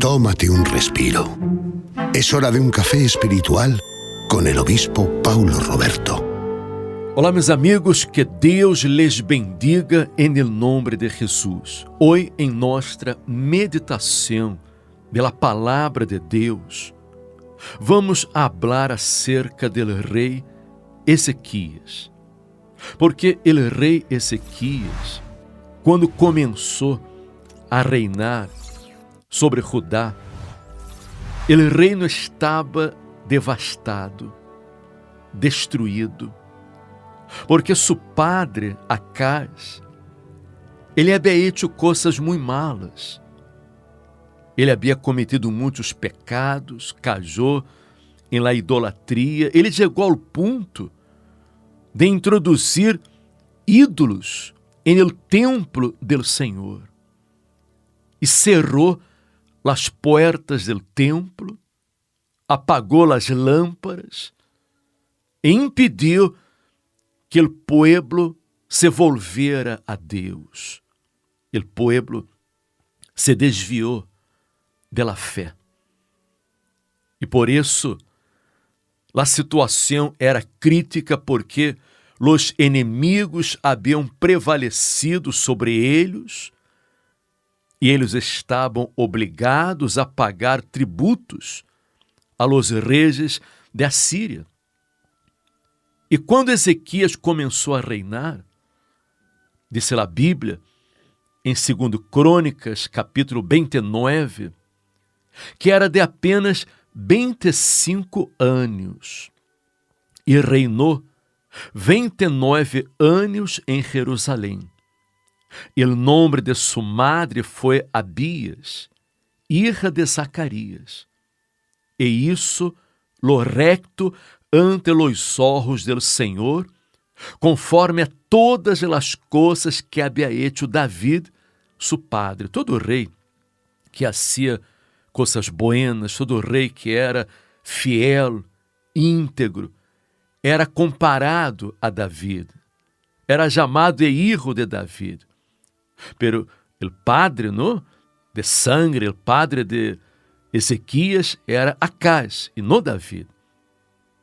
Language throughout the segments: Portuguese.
tómate un respiro. Es hora de un café espiritual con el obispo Paulo Roberto. Olá, meus amigos, que Deus les bendiga em nome de Jesus. Hoje, em nossa meditação pela palavra de Deus, vamos falar acerca do rei Ezequias. Porque o rei Ezequias, quando começou a reinar sobre Judá, o reino estava devastado, destruído, porque seu padre Acaz, ele havia hecho coisas muito malas. Ele havia cometido muitos pecados, caiu em la idolatria. Ele chegou ao ponto de introduzir ídolos em el templo del Senhor e cerrou as portas del templo, apagou as lâmparas e impediu que o pueblo se volviera a Deus. O pueblo se desviou da fé. E por isso, a situação era crítica, porque os inimigos haviam prevalecido sobre eles e eles estavam obrigados a pagar tributos a los reis da Síria. E quando Ezequias começou a reinar, disse a Bíblia, em 2 Crônicas, capítulo 29, que era de apenas 25 anos, e reinou 29 anos em Jerusalém. E o nome de sua madre foi Abias, hija de Zacarias. E isso lo recto ante los ojos del Senhor, conforme a todas as coisas que havia hecho David, seu padre. Todo rei que hacía coisas buenas, todo rei que era fiel, íntegro, era comparado a David. Era chamado de hijo de David. Pero o padre, ¿no?, de sangre, o padre de Ezequias era Acaz e não David.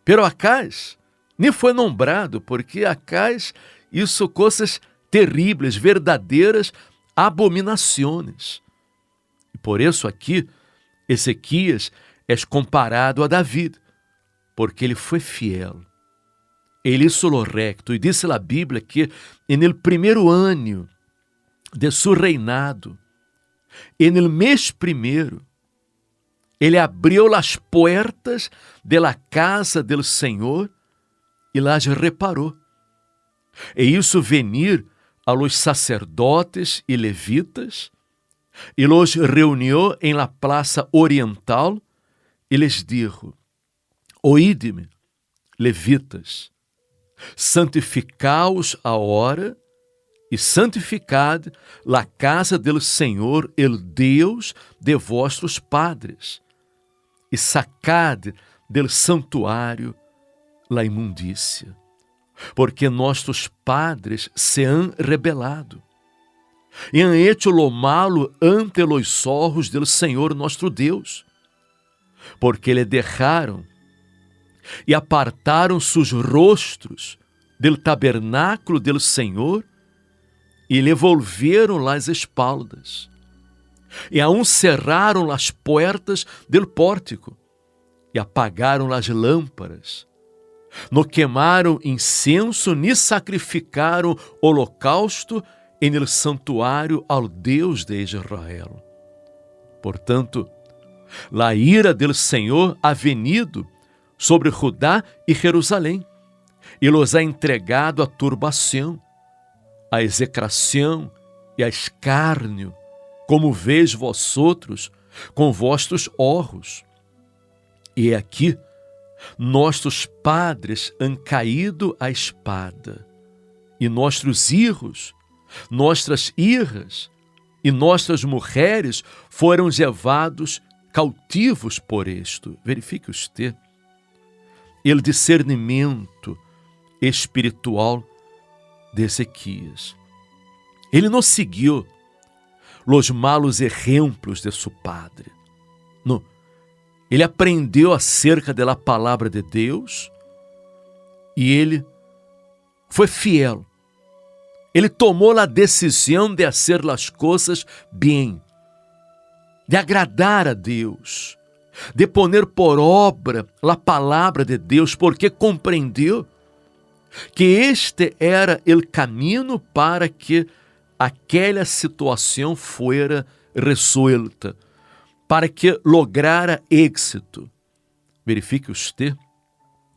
Pero Acaz nem foi nombrado, porque Acaz hizo coisas terríveis, verdadeiras abominações. E por isso aqui Ezequias é comparado a David, porque ele foi fiel. Ele hizo lo recto. E disse a Bíblia que no primeiro ano de seu reinado, e no mês primeiro, ele abriu as portas de la casa del Senhor e las reparou. E isso venir a los sacerdotes e levitas, e los reuniu em la plaza oriental, e les dijo: Oídme, levitas, santificaos agora, e santificad la casa del Senhor, el Deus de vossos padres, e sacad del santuário la imundícia, porque nossos padres se han rebelado, e han hecho lo malo ante los ojos del Senhor nosso Deus, porque le deixaram e apartaram sus rostros del tabernáculo del Senhor, e lhe volveram as espaldas, e aún cerraram as portas del pórtico, e apagaram as lâmparas, não queimaram incenso, nem sacrificaram holocausto em el santuário ao Deus de Israel. Portanto, la ira del Senhor ha venido sobre Judá e Jerusalém, e los ha entregado à turbação, a execração e a escárnio, como vês vós outros com vossos olhos. E aqui, nossos padres han caído à espada, e nossos filhos, nossas hijas e nossas mulheres foram levados cautivos por isto. Verifique você o discernimento espiritual de Ezequias. Ele não seguiu os malos exemplos de seu padre. No, ele aprendeu acerca da palavra de Deus e ele foi fiel. Ele tomou a decisão de fazer as coisas bem, de agradar a Deus, de poner por obra a palavra de Deus, porque compreendeu que este era o caminho para que aquela situação fuera resuelta, para que lograra êxito. Verifique você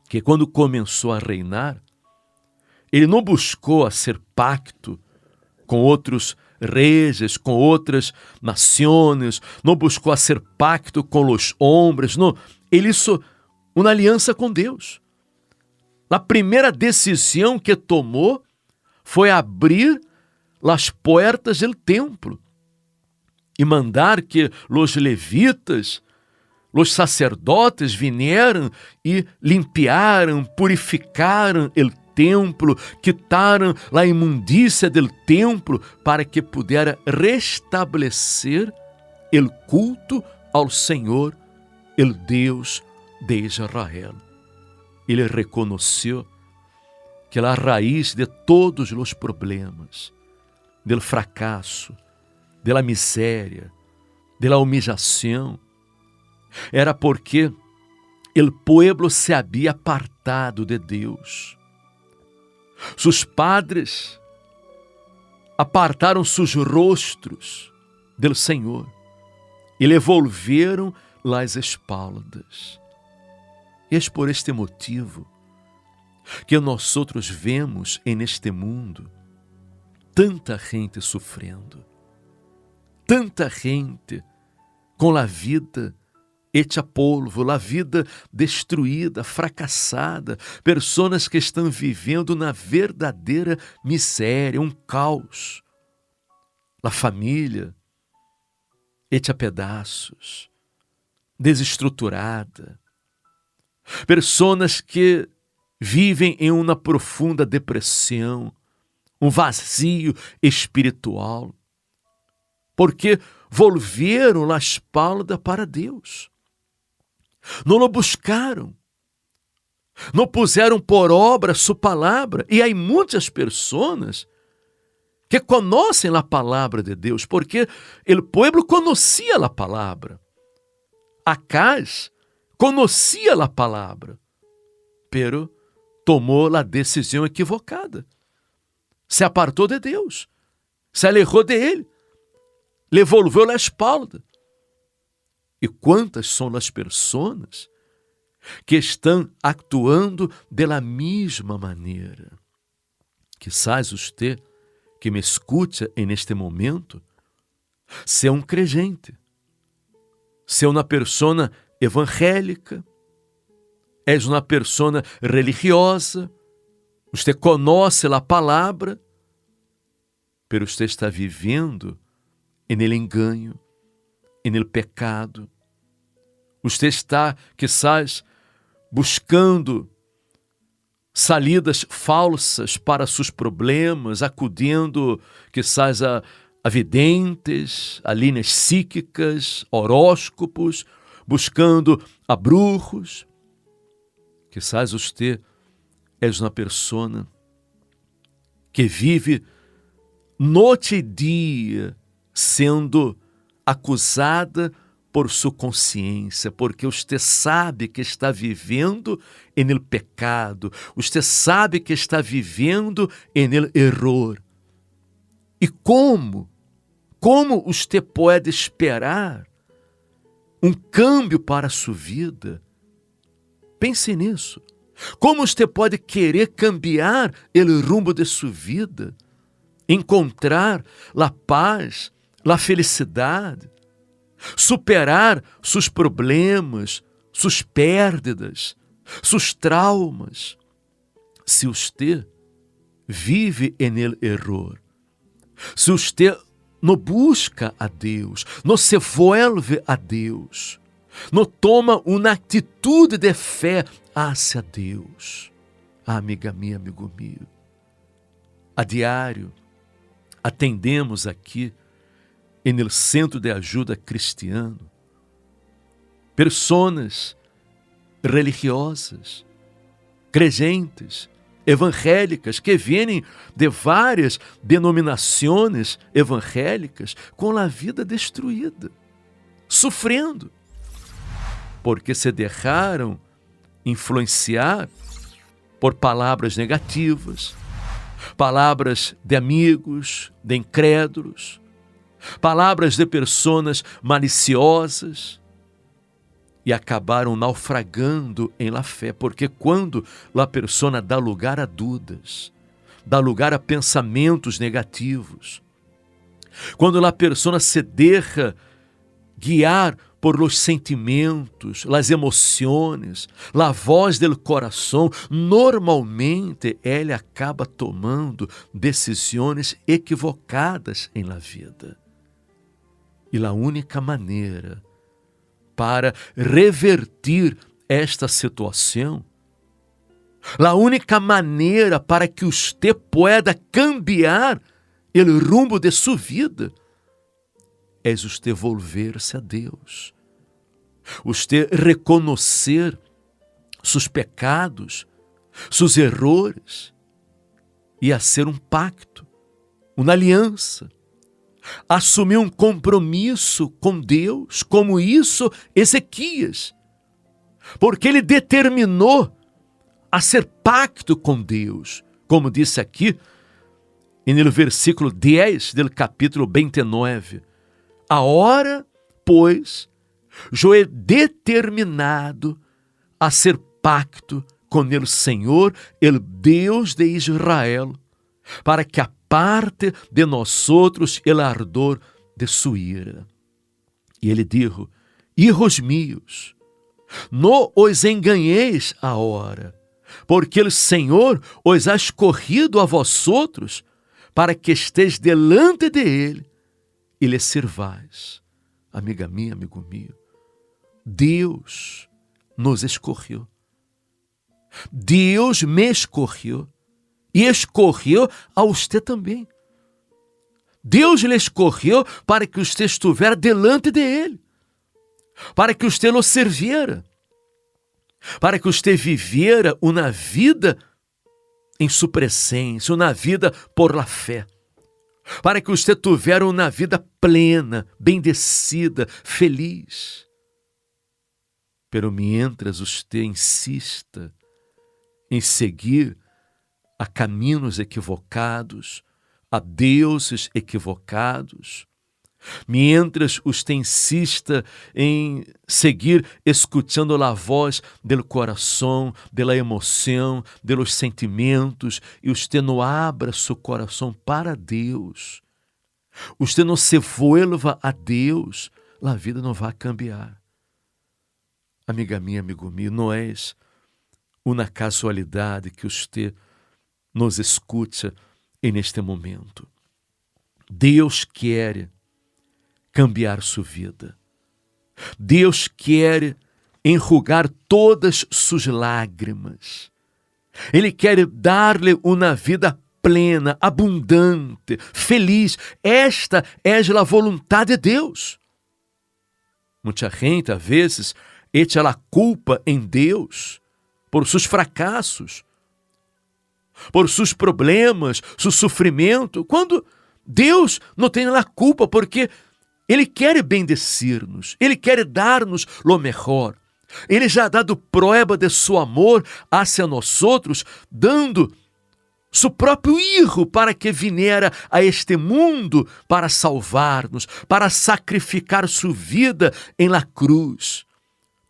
que quando começou a reinar, ele não buscou fazer pacto com outros reis, com outras nações, não buscou fazer pacto com os homens, não. Ele hizo uma aliança com Deus. A primeira decisão que tomou foi abrir as portas do templo e mandar que os levitas, os sacerdotes vieram e limpiaram, purificaram o templo, quitaram a imundícia do templo para que pudera restabelecer o culto ao Senhor, o Deus de Israel. Ele reconheceu que a raiz de todos os problemas, do fracasso, da miséria, da humillação, era porque o povo se havia apartado de Deus. Seus padres apartaram seus rostros do Senhor e lhe volveram as espaldas. E é por este motivo que nós outros vemos neste mundo tanta gente sofrendo, tanta gente com a vida hecha polvo, a vida destruída, fracassada, pessoas que estão vivendo na verdadeira miséria, um caos. A família hecha pedaços, desestruturada. Pessoas que vivem em uma profunda depressão, um vazio espiritual, porque volveram a espalda para Deus. Não o buscaram, não puseram por obra sua palavra. E há muitas pessoas que conhecem a palavra de Deus, porque o povo conhecia a palavra. Acaz conhecia a palavra, pero tomou a decisão equivocada. Se apartou de Deus, se alejou de Ele, lhe volveu a espalda. E quantas são as pessoas que estão actuando da mesma maneira? Quizás você que me escuta neste momento, se é um crente, se é uma pessoa evangélica, és uma pessoa religiosa, você conhece a palavra, pero você está vivendo nele engano, nele pecado. Você está, quizás, buscando salidas falsas para seus problemas, acudindo, quizás, a videntes, a linhas psíquicas, horóscopos, buscando a brujos. Quizás você é uma pessoa que vive noite e dia sendo acusada por sua consciência, porque você sabe que está vivendo no pecado, você sabe que está vivendo no erro. E como você pode esperar um câmbio para a sua vida? Pense nisso. Como você pode querer cambiar o rumo de sua vida, encontrar a paz, a felicidade, superar seus problemas, suas perdas, seus traumas, se você vive no erro, se você não busca a Deus, não se volve a Deus, não toma uma atitude de fé hacia Deus. Amiga minha, amigo meu, a diário atendemos aqui no Centro de Ajuda Cristiano pessoas religiosas, creyentes, evangélicas, que vêm de várias denominações evangélicas com a vida destruída, sofrendo, porque se deixaram influenciar por palavras negativas, palavras de amigos, de incrédulos, palavras de pessoas maliciosas, e acabaram naufragando em la fé, porque quando a pessoa dá lugar a dúvidas, dá lugar a pensamentos negativos, quando a pessoa se deixa guiar por los sentimentos, las emoções, la voz del coração, normalmente ela acaba tomando decisões equivocadas em la vida. E a única maneira para revertir esta situação, a única maneira para que você pueda cambiar o rumbo de sua vida, é você volver-se a Deus, você reconhecer seus pecados, seus errores, e fazer um pacto, uma aliança, assumir um compromisso com Deus, como isso Ezequias, porque ele determinou a ser pacto com Deus, como disse aqui, no versículo 10 do capítulo 29, agora, pois, eu he determinado a ser pacto com o Senhor, o Deus de Israel, para que aparte de nós outros el ardor de sua ira. E ele dijo: hijos míos, não os enganeis agora, porque o Senhor os ha escorrido a vós outros, para que esteis delante de ele e lhe servais. Amiga minha, amigo meu, Deus nos escorreu. Deus me escorreu. E escorreu a você também. Deus lhe escorreu para que você estivesse delante de Ele, para que você o servira, para que você vivera uma vida em sua presença, uma vida por la fé, para que você tivesse uma vida plena, bendecida, feliz. Pero mientras você insista em seguir a caminhos equivocados, a deuses equivocados, mientras você insista em seguir escutando a voz do coração, da emoção, dos sentimentos, e você não abra seu coração para Deus, você não se vuelva a Deus, a vida não vai cambiar. Amiga minha, amigo meu, não é uma casualidade que você nos escuta neste momento. Deus quer cambiar sua vida. Deus quer enxugar todas suas lágrimas. Ele quer dar-lhe uma vida plena, abundante, feliz. Esta é a vontade de Deus. Muita gente, às vezes, echa a culpa em Deus por seus fracassos, por seus problemas, seu sofrimento, quando Deus não tem a culpa, porque Ele quer bendecir-nos, Ele quer dar-nos o melhor. Ele já ha dado prova de seu amor hacia nós outros, dando seu próprio Hijo para que viniera a este mundo para salvar-nos, para sacrificar sua vida em la cruz,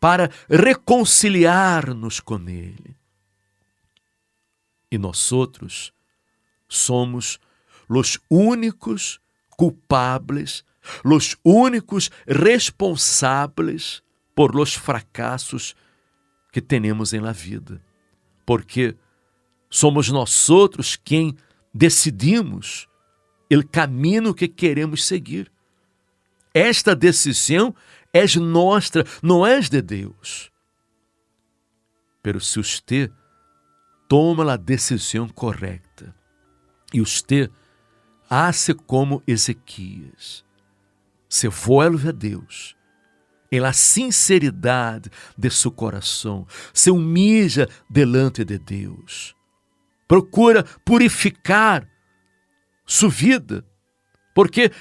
para reconciliar-nos com Ele. E nós outros somos os únicos culpables, os únicos responsáveis por los fracassos que temos em la vida, porque somos nós outros quem decidimos o caminho que queremos seguir. Esta decisão é nossa, não é de Deus. Pero se você toma a decisão correta e você hace como Ezequias, se vuelve a Deus em la sinceridade de seu coração, se humilha delante de Deus. Procura purificar sua vida, porque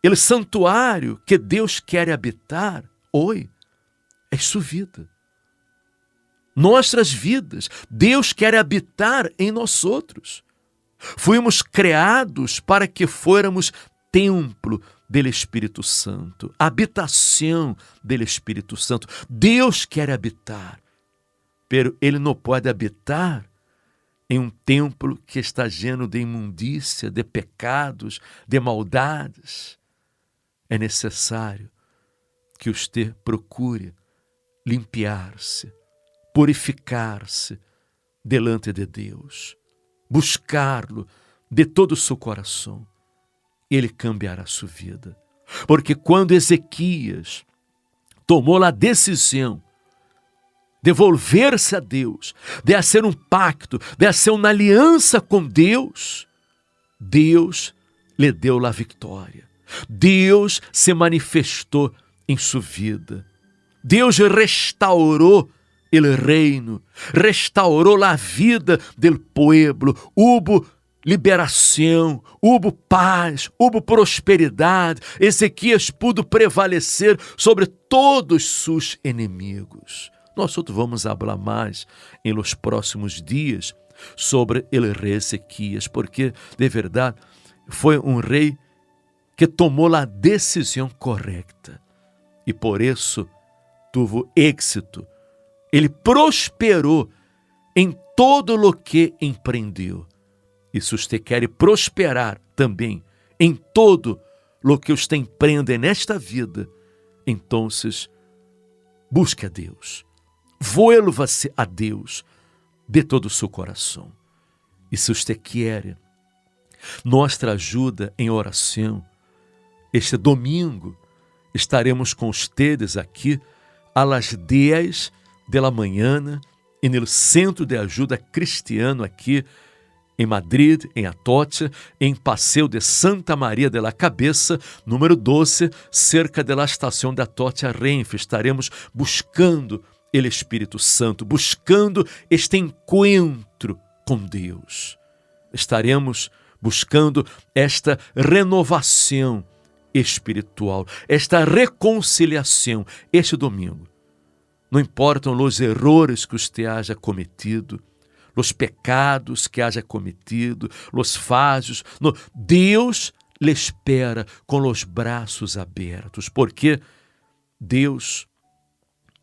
o santuário que Deus quer habitar hoje é sua vida. Nossas vidas, Deus quer habitar em nós outros. Fomos criados para que fôramos templo do Espírito Santo, habitação do Espírito Santo. Deus quer habitar, pero Ele não pode habitar em um templo que está lleno de imundícia, de pecados, de maldades. É necessário que você procure limpiar-se, purificar-se delante de Deus, buscar-lo de todo o seu coração. Ele cambiará sua vida. Porque quando Ezequias tomou a decisão de volver-se a Deus, de fazer um pacto, de fazer uma aliança com Deus, Deus lhe deu a vitória. Deus se manifestou em sua vida. Deus restaurou o reino, restaurou a vida do povo. Houve liberação, houve paz, houve prosperidade. Ezequias pôde prevalecer sobre todos seus inimigos. Nós outros vamos falar mais em los próximos dias sobre o rei Ezequias, porque, de verdade, foi um rei que tomou a decisão correta e por isso teve êxito. Ele prosperou em todo o que empreendeu. E se você quer prosperar também em todo o que você empreende nesta vida, então busque a Deus. Vuelva-se a Deus de todo o seu coração. E se você quer nossa ajuda em oração, este domingo estaremos com vocês aqui às 10 da manhã e no Centro de Ajuda Cristiano aqui em Madrid, em Atocha, em Passeio de Santa Maria de la Cabeça, número 12, cerca da estação de Atocha Renfe. Estaremos buscando o Espírito Santo, buscando este encontro com Deus. Estaremos buscando esta renovação espiritual, esta reconciliação este domingo. Não importam os erros que você haja cometido, os pecados que haja cometido, os falhos. Deus lhe espera com os braços abertos, porque Deus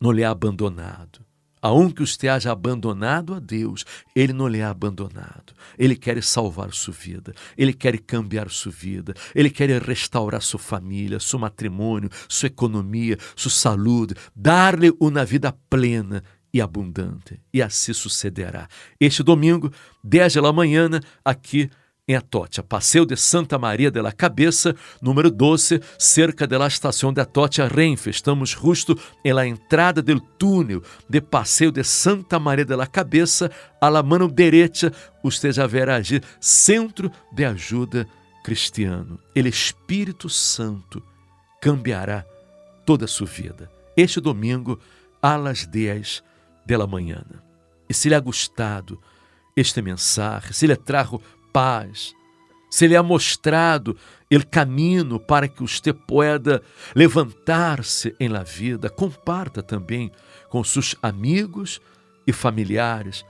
não lhe ha abandonado. Aunque você haja abandonado a Deus, Ele não lhe ha abandonado. Ele quer salvar sua vida, Ele quer cambiar sua vida, Ele quer restaurar sua família, seu matrimônio, sua economia, sua saúde, dar-lhe uma vida plena e abundante. E assim sucederá. Este domingo, 10 da manhã, aqui em Atocha, Passeio de Santa Maria de la Cabeça, número 12, cerca da estação de Atocha Renfe. Estamos justo em la entrada do túnel de Passeio de Santa Maria de la Cabeça, a la mano direita, você já verá agir Centro de Ajuda Cristiano. O Espírito Santo cambiará toda a sua vida. Este domingo, às 10 da manhã. E se lhe ha gostado este mensagem, se lhe trago paz, se lhe ha mostrado o caminho para que você pueda levantar-se em la vida, comparta também com seus amigos e familiares,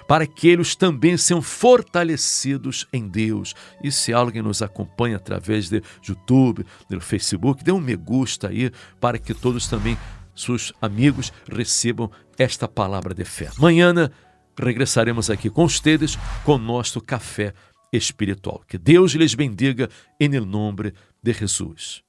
para que eles também sejam fortalecidos em Deus. E se alguém nos acompanha através do YouTube, do Facebook, dê um me gusta aí, para que todos também, seus amigos, recebam esta palavra de fé. Amanhã regressaremos aqui com vocês com nosso café espiritual. Que Deus lhes bendiga em nome de Jesus.